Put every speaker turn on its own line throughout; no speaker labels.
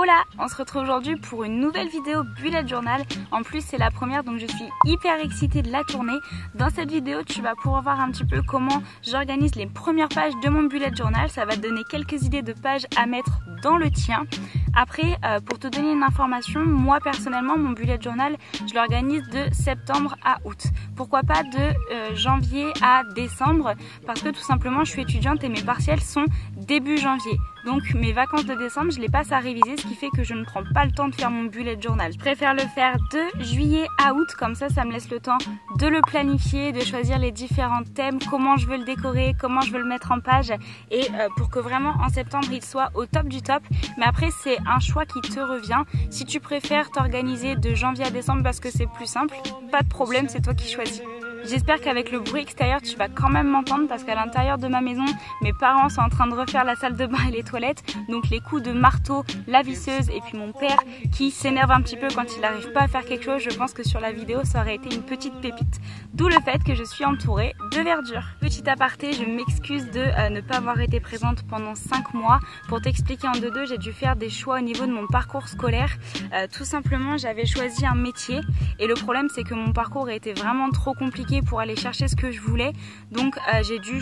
Hola! On se retrouve aujourd'hui pour une nouvelle vidéo bullet journal. En plus c'est la première donc je suis hyper excitée de la tourner. Dans cette vidéo tu vas pouvoir voir un petit peu comment j'organise les premières pages de mon bullet journal. Ça va te donner quelques idées de pages à mettre dans le tien. Après pour te donner une information, moi personnellement mon bullet journal je l'organise de septembre à août. Pourquoi pas de janvier à décembre? Parce que tout simplement je suis étudiante et mes partiels sont début janvier. Donc mes vacances de décembre je les passe à réviser, ce qui fait que je ne prends pas le temps de faire mon bullet journal. Je préfère le faire de juillet à août, comme ça me laisse le temps de le planifier, de choisir les différents thèmes, comment je veux le décorer, comment je veux le mettre en page et pour que vraiment en septembre il soit au top du top. Mais après c'est un choix qui te revient. Si tu préfères t'organiser de janvier à décembre parce que c'est plus simple, pas de problème, c'est toi qui choisis. J'espère qu'avec le bruit extérieur tu vas quand même m'entendre parce qu'à l'intérieur de ma maison mes parents sont en train de refaire la salle de bain et les toilettes, donc les coups de marteau, la visseuse et puis mon père qui s'énerve un petit peu quand il n'arrive pas à faire quelque chose. Je pense que sur la vidéo ça aurait été une petite pépite, d'où le fait que je suis entourée de verdure. Petit aparté, je m'excuse de ne pas avoir été présente pendant 5 mois. Pour t'expliquer en deux, j'ai dû faire des choix au niveau de mon parcours scolaire. Tout simplement j'avais choisi un métier et le problème c'est que mon parcours a été vraiment trop compliqué pour aller chercher ce que je voulais, donc j'ai dû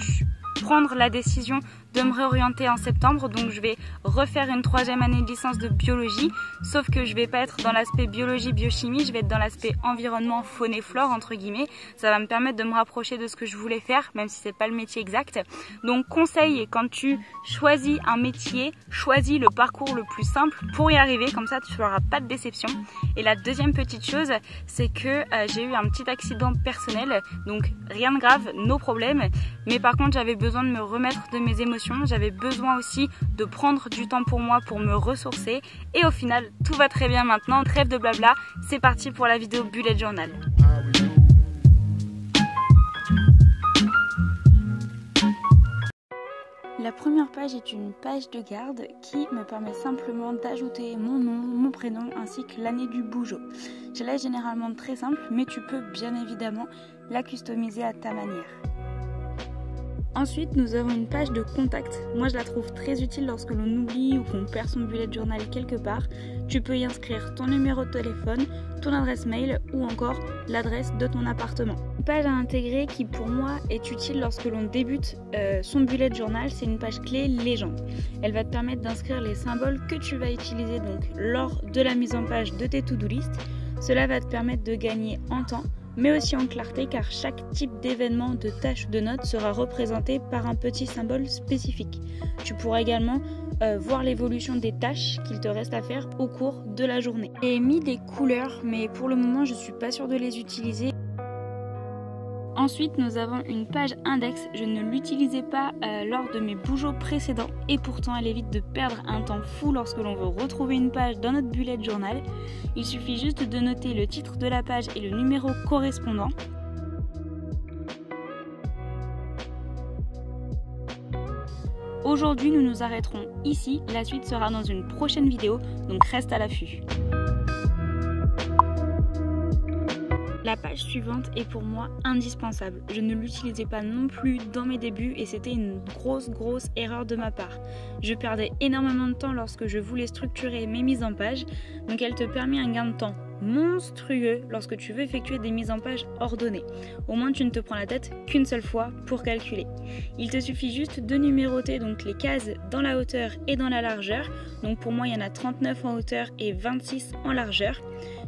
prendre la décision de me réorienter en septembre. Donc je vais refaire une 3e année de licence de biologie, sauf que je vais pas être dans l'aspect biologie biochimie, je vais être dans l'aspect environnement faune et flore entre guillemets. Ça va me permettre de me rapprocher de ce que je voulais faire, même si c'est pas le métier exact. Donc conseil, quand tu choisis un métier, choisis le parcours le plus simple pour y arriver, comme ça tu n'auras pas de déception. Et la deuxième petite chose, c'est que j'ai eu un petit accident personnel, donc rien de grave, no problème, mais par contre j'avais besoin de me remettre de mes émotions. J'avais besoin aussi de prendre du temps pour moi pour me ressourcer et au final tout va très bien maintenant. Trêve de blabla, c'est parti pour la vidéo bullet journal. La première page est une page de garde qui me permet simplement d'ajouter mon nom, mon prénom ainsi que l'année du bougeot. Je laisse généralement très simple, mais tu peux bien évidemment la customiser à ta manière. Ensuite, nous avons une page de contact. Moi, je la trouve très utile lorsque l'on oublie ou qu'on perd son bullet journal quelque part. Tu peux y inscrire ton numéro de téléphone, ton adresse mail ou encore l'adresse de ton appartement. Une page à intégrer qui pour moi est utile lorsque l'on débute son bullet journal, c'est une page clé légende. Elle va te permettre d'inscrire les symboles que tu vas utiliser donc lors de la mise en page de tes to-do list. Cela va te permettre de gagner en temps, mais aussi en clarté car chaque type d'événement, de tâche ou de note sera représenté par un petit symbole spécifique. Tu pourras également voir l'évolution des tâches qu'il te reste à faire au cours de la journée. J'ai mis des couleurs mais pour le moment je ne suis pas sûre de les utiliser. Ensuite, nous avons une page index. Je ne l'utilisais pas lors de mes bougeots précédents et pourtant elle évite de perdre un temps fou lorsque l'on veut retrouver une page dans notre bullet journal. Il suffit juste de noter le titre de la page et le numéro correspondant. Aujourd'hui, nous nous arrêterons ici. La suite sera dans une prochaine vidéo, donc reste à l'affût. La page suivante est pour moi indispensable. Je ne l'utilisais pas non plus dans mes débuts et c'était une grosse erreur de ma part. Je perdais énormément de temps lorsque je voulais structurer mes mises en page, donc elle te permet un gain de temps monstrueux lorsque tu veux effectuer des mises en page ordonnées. Au moins tu ne te prends la tête qu'une seule fois pour calculer. Il te suffit juste de numéroter donc les cases dans la hauteur et dans la largeur. Donc pour moi il y en a 39 en hauteur et 26 en largeur.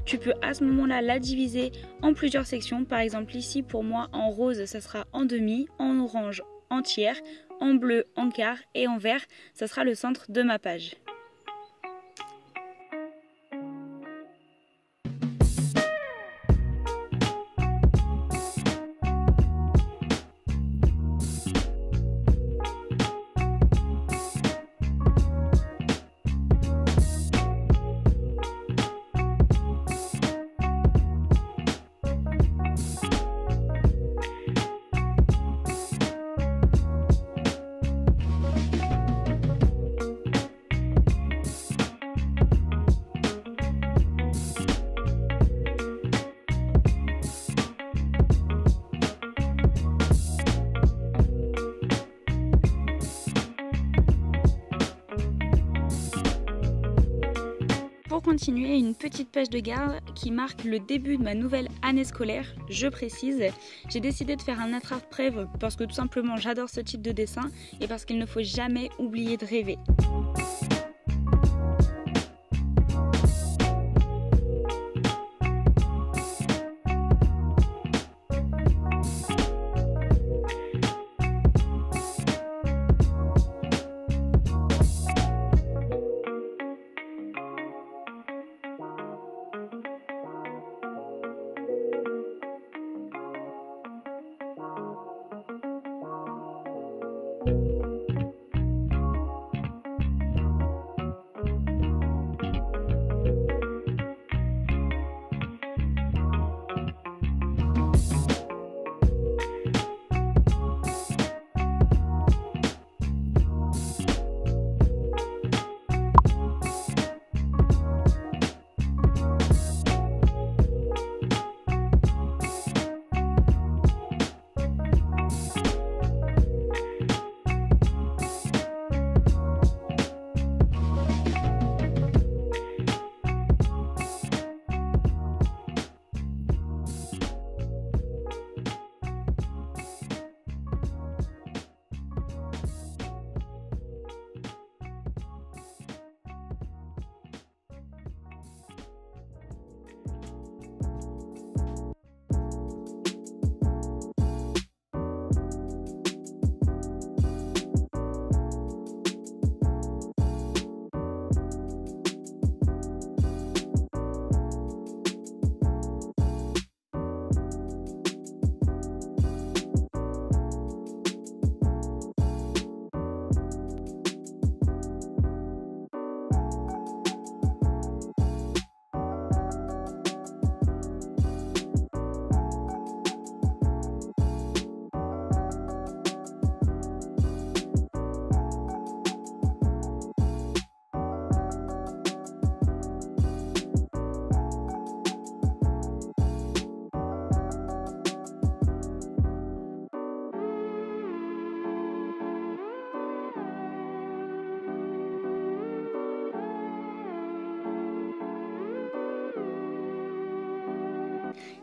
Tu peux à ce moment-là la diviser en plusieurs sections. Par exemple ici pour moi en rose ça sera en demi, en orange en tiers, en bleu en quart et en vert ça sera le centre de ma page. continuer, une petite page de garde qui marque le début de ma nouvelle année scolaire, je précise. J'ai décidé de faire un attrape-rêve parce que tout simplement j'adore ce type de dessin et parce qu'il ne faut jamais oublier de rêver.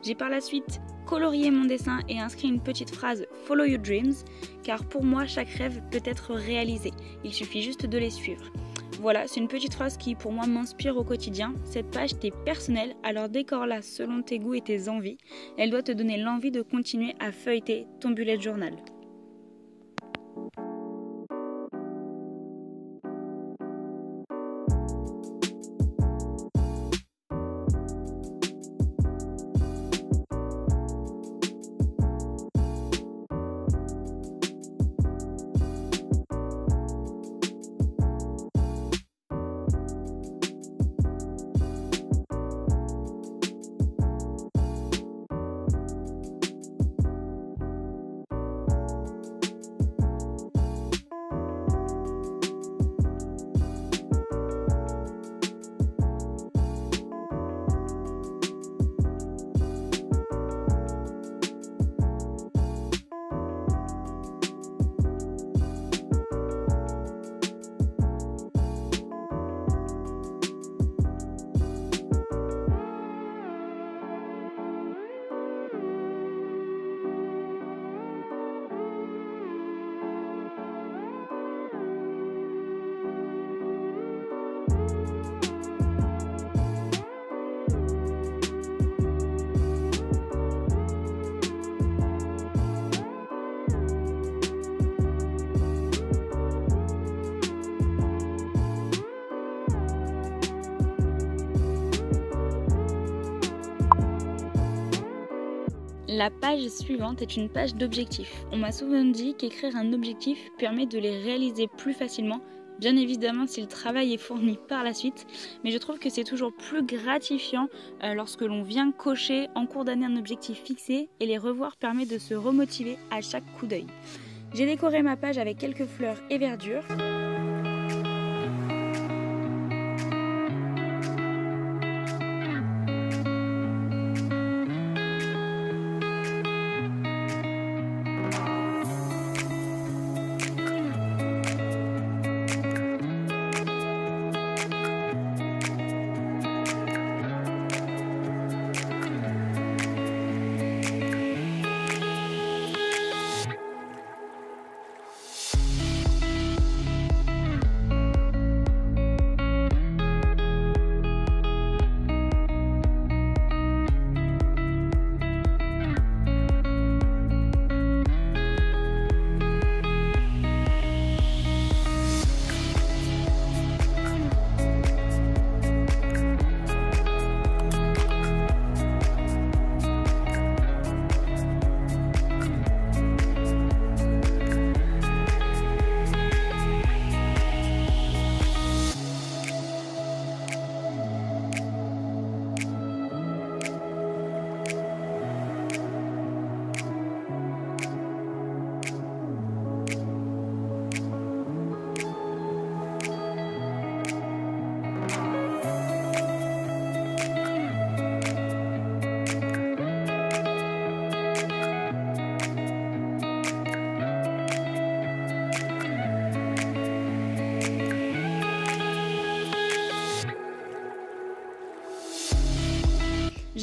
J'ai par la suite colorié mon dessin et inscrit une petite phrase « Follow your dreams » car pour moi chaque rêve peut être réalisé, il suffit juste de les suivre. Voilà, c'est une petite phrase qui pour moi m'inspire au quotidien. Cette page t'est personnelle, alors décore-la selon tes goûts et tes envies. Elle doit te donner l'envie de continuer à feuilleter ton bullet journal. La page suivante est une page d'objectifs. On m'a souvent dit qu'écrire un objectif permet de les réaliser plus facilement, bien évidemment si le travail est fourni par la suite, mais je trouve que c'est toujours plus gratifiant lorsque l'on vient cocher en cours d'année un objectif fixé et les revoir permet de se remotiver à chaque coup d'œil. J'ai décoré ma page avec quelques fleurs et verdure.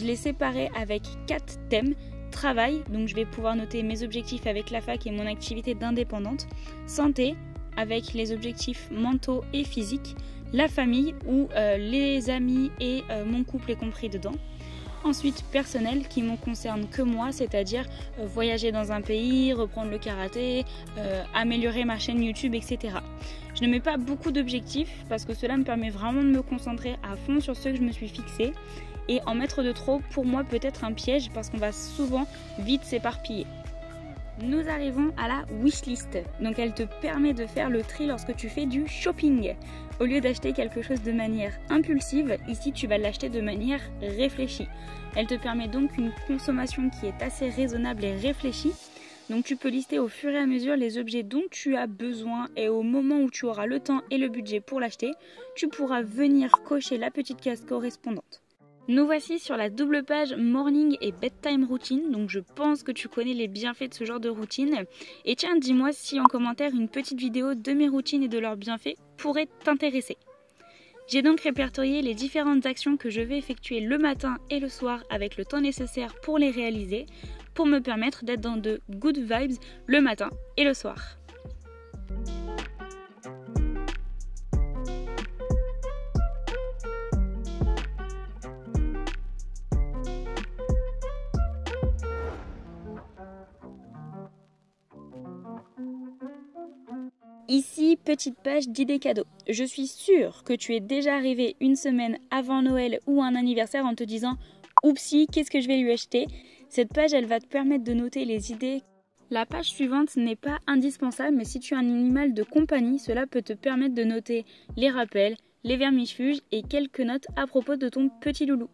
l'ai séparé avec 4 thèmes. Travail, donc je vais pouvoir noter mes objectifs avec la fac et mon activité d'indépendante. Santé, avec les objectifs mentaux et physiques. La famille, où les amis et mon couple est compris dedans. Ensuite, personnel, qui ne concerne que moi, c'est-à-dire voyager dans un pays, reprendre le karaté, améliorer ma chaîne YouTube, etc. Je ne mets pas beaucoup d'objectifs parce que cela me permet vraiment de me concentrer à fond sur ce que je me suis fixé. Et en mettre de trop, pour moi, peut être un piège parce qu'on va souvent vite s'éparpiller. Nous arrivons à la wishlist. Donc elle te permet de faire le tri lorsque tu fais du shopping. Au lieu d'acheter quelque chose de manière impulsive, ici tu vas l'acheter de manière réfléchie. Elle te permet donc une consommation qui est assez raisonnable et réfléchie. Donc tu peux lister au fur et à mesure les objets dont tu as besoin et au moment où tu auras le temps et le budget pour l'acheter, tu pourras venir cocher la petite case correspondante. Nous voici sur la double page Morning et Bedtime Routine, donc je pense que tu connais les bienfaits de ce genre de routine. Et tiens, dis-moi si en commentaire une petite vidéo de mes routines et de leurs bienfaits pourrait t'intéresser. J'ai donc répertorié les différentes actions que je vais effectuer le matin et le soir avec le temps nécessaire pour les réaliser, pour me permettre d'être dans de good vibes le matin et le soir. Ici, petite page d'idées cadeaux. Je suis sûre que tu es déjà arrivé une semaine avant Noël ou un anniversaire en te disant « Oupsie, qu'est-ce que je vais lui acheter ?» Cette page, elle va te permettre de noter les idées. La page suivante n'est pas indispensable, mais si tu as un animal de compagnie, cela peut te permettre de noter les rappels, les vermifuges et quelques notes à propos de ton petit loulou.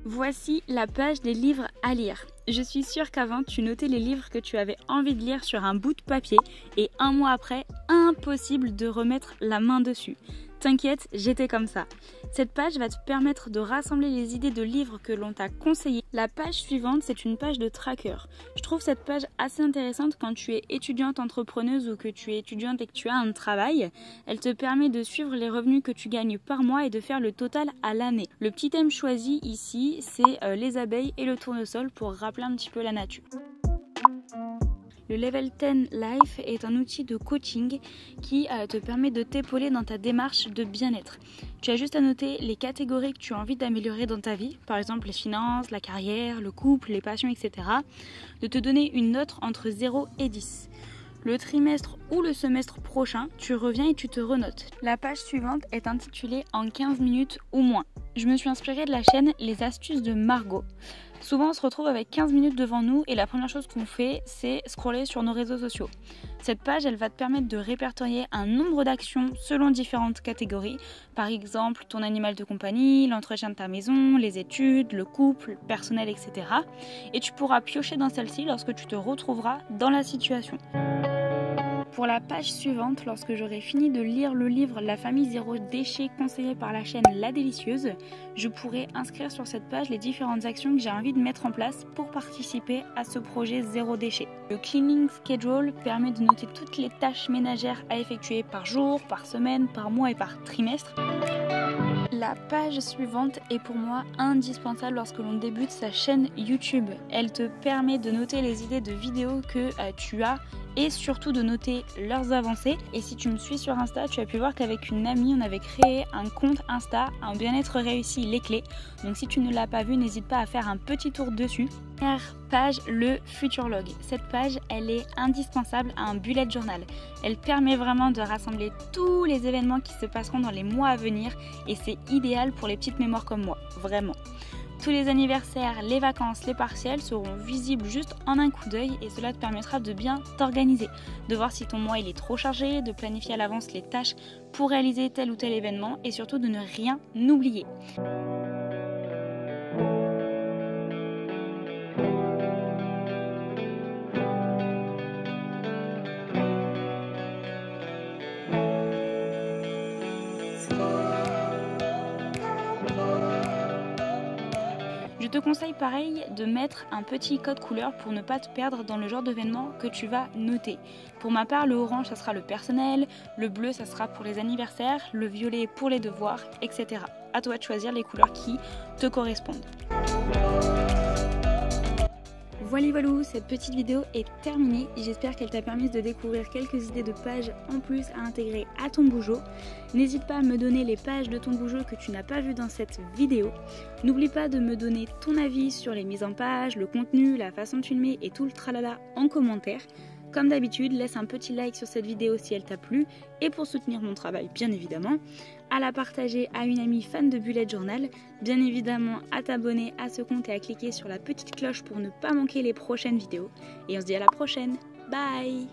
Voici la page des livres à lire. Je suis sûre qu'avant, tu notais les livres que tu avais envie de lire sur un bout de papier et un mois après, impossible de remettre la main dessus. T'inquiète, j'étais comme ça. Cette page va te permettre de rassembler les idées de livres que l'on t'a conseillés. La page suivante, c'est une page de tracker. Je trouve cette page assez intéressante quand tu es étudiante entrepreneuse ou que tu es étudiante et que tu as un travail. Elle te permet de suivre les revenus que tu gagnes par mois et de faire le total à l'année. Le petit thème choisi ici, c'est les abeilles et le tournesol pour rappeler un petit peu la nature. Le Level 10 Life est un outil de coaching qui te permet de t'épauler dans ta démarche de bien-être. Tu as juste à noter les catégories que tu as envie d'améliorer dans ta vie, par exemple les finances, la carrière, le couple, les passions, etc. De te donner une note entre 0 et 10. Le trimestre ou le semestre prochain, tu reviens et tu te renotes. La page suivante est intitulée « En 15 minutes ou moins ». Je me suis inspirée de la chaîne Les Astuces de Margot. Souvent, on se retrouve avec 15 minutes devant nous et la première chose qu'on fait, c'est scroller sur nos réseaux sociaux. Cette page, elle va te permettre de répertorier un nombre d'actions selon différentes catégories. Par exemple, ton animal de compagnie, l'entretien de ta maison, les études, le couple, personnel, etc. Et tu pourras piocher dans celle-ci lorsque tu te retrouveras dans la situation. Pour la page suivante, lorsque j'aurai fini de lire le livre La famille zéro déchet conseillé par la chaîne La Délicieuse, je pourrai inscrire sur cette page les différentes actions que j'ai envie de mettre en place pour participer à ce projet zéro déchet. Le cleaning schedule permet de noter toutes les tâches ménagères à effectuer par jour, par semaine, par mois et par trimestre. La page suivante est pour moi indispensable lorsque l'on débute sa chaîne YouTube. Elle te permet de noter les idées de vidéos que tu as et surtout de noter leurs avancées. Et si tu me suis sur Insta, tu as pu voir qu'avec une amie, on avait créé un compte Insta, un bien-être réussi, les clés. Donc si tu ne l'as pas vu, n'hésite pas à faire un petit tour dessus. Première page, le Futurlog. Cette page, elle est indispensable à un bullet journal. Elle permet vraiment de rassembler tous les événements qui se passeront dans les mois à venir et c'est idéal pour les petites mémoires comme moi, vraiment. Tous les anniversaires, les vacances, les partiels seront visibles juste en un coup d'œil et cela te permettra de bien t'organiser, de voir si ton mois il est trop chargé, de planifier à l'avance les tâches pour réaliser tel ou tel événement et surtout de ne rien oublier. Je te conseille pareil de mettre un petit code couleur pour ne pas te perdre dans le genre d'événement que tu vas noter. Pour ma part, le orange ça sera le personnel, le bleu ça sera pour les anniversaires, le violet pour les devoirs, etc. À toi de choisir les couleurs qui te correspondent. Voilà, cette petite vidéo est terminée. J'espère qu'elle t'a permis de découvrir quelques idées de pages en plus à intégrer à ton bougeot. N'hésite pas à me donner les pages de ton bougeot que tu n'as pas vues dans cette vidéo. N'oublie pas de me donner ton avis sur les mises en page, le contenu, la façon de filmer et tout le tralala en commentaire. Comme d'habitude, laisse un petit like sur cette vidéo si elle t'a plu et pour soutenir mon travail bien évidemment, à la partager à une amie fan de Bullet Journal, bien évidemment à t'abonner à ce compte et à cliquer sur la petite cloche pour ne pas manquer les prochaines vidéos. Et on se dit à la prochaine, bye!